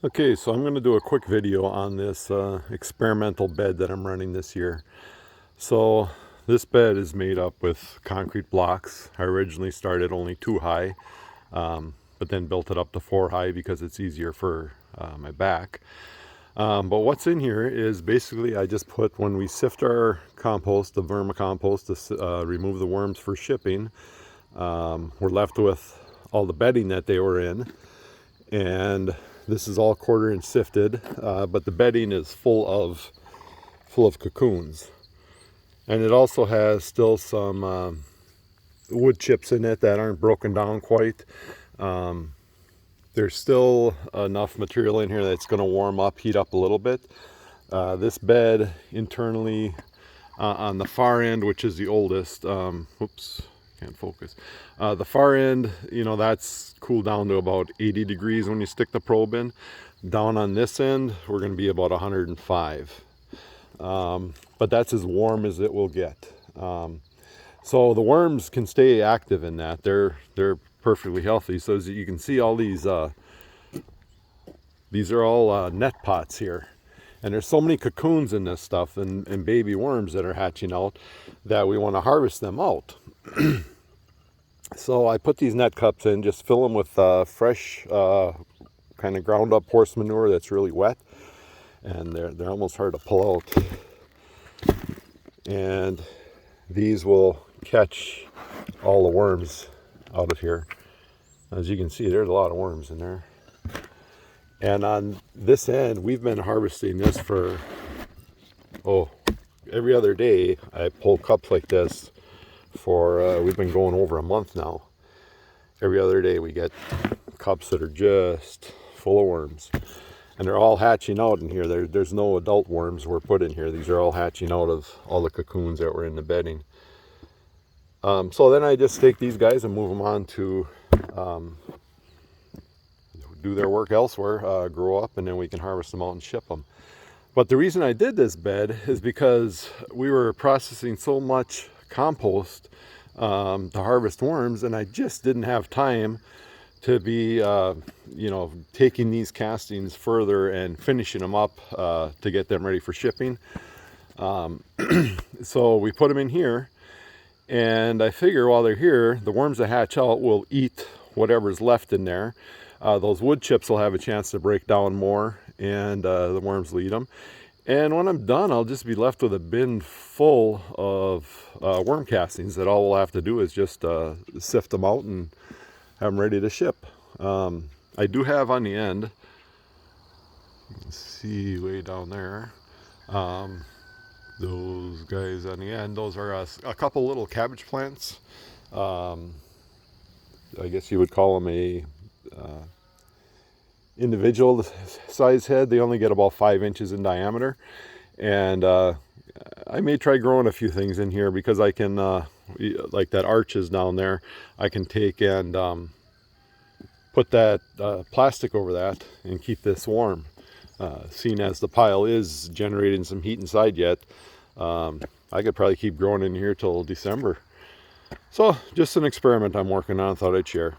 Okay, so I'm going to do a quick video on this experimental bed that I'm running this year. So this bed is made up with concrete blocks. I originally started only 2 high, but then built it up to 4 high because it's easier for my back. But what's in here is basically I just put, when we sift our compost, the vermicompost, to remove the worms for shipping, we're left with all the bedding that they were in. And this is all 1/4 inch sifted, but the bedding is full of cocoons, and it also has still some wood chips in it that aren't broken down quite. There's still enough material in here that's going to warm up, heat up a little bit. This bed internally on the far end, which is the oldest, whoops, can't focus. The far end, that's cooled down to about 80 degrees when you stick the probe in. Down on this end, we're going to be about 105. But that's as warm as it will get. So the worms can stay active in that. They're perfectly healthy. So as you can see, all these are all net pots here. And there's so many cocoons in this stuff and baby worms that are hatching out that we want to harvest them out. So I put these net cups in, just fill them with fresh kind of ground up horse manure that's really wet, and they're almost hard to pull out. And these will catch all the worms out of here. As you can see, there's a lot of worms in there. And on this end, we've been harvesting this for, every other day. I pull cups like this for, we've been going over a month now. Every other day we get cups that are just full of worms. And they're all hatching out in here. There's no adult worms were put in here. These are all hatching out of all the cocoons that were in the bedding. So then I just take these guys and move them on to do their work elsewhere, grow up, and then we can harvest them out and ship them. But the reason I did this bed is because we were processing so much compost to harvest worms, and I just didn't have time to be taking these castings further and finishing them up to get them ready for shipping. So we put them in here, and I figure while they're here, the worms that hatch out will eat whatever's left in there. Those wood chips will have a chance to break down more, and the worms will eat them. And when I'm done, I'll just be left with a bin full of worm castings that all we'll have to do is just sift them out and have them ready to ship. I do have on the end, you can see way down there, those guys on the end, those are a couple little cabbage plants. I guess you would call them a individual size head. They only get about 5 inches in diameter, and I may try growing a few things in here because I can like that arches down there, I can take and put that plastic over that and keep this warm. Seeing as the pile is generating some heat inside yet, I could probably keep growing in here till December. So just an experiment I'm working on, thought I'd share.